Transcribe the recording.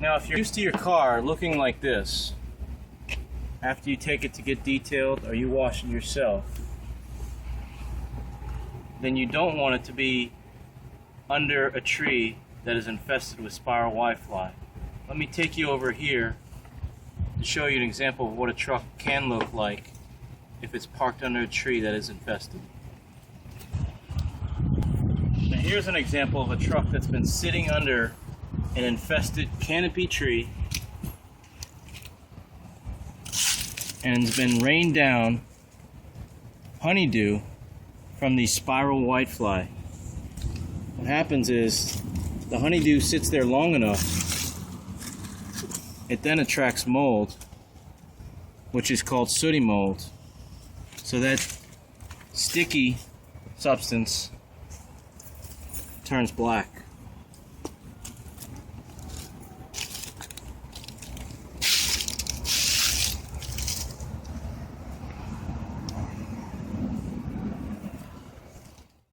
Now, if you're used to your car looking like this, after you take it to get detailed or you wash it yourself, then you don't want it to be under a tree that is infested with spiral whitefly. Let me take you over here to show you an example of what a truck can look like if it's parked under a tree that is infested. Now here's an example of a truck that's been sitting under an infested canopy tree and has been rained down honeydew from the spiral whitefly. What happens is the honeydew sits there long enough, it then attracts mold, which is called sooty mold. So that sticky substance turns black.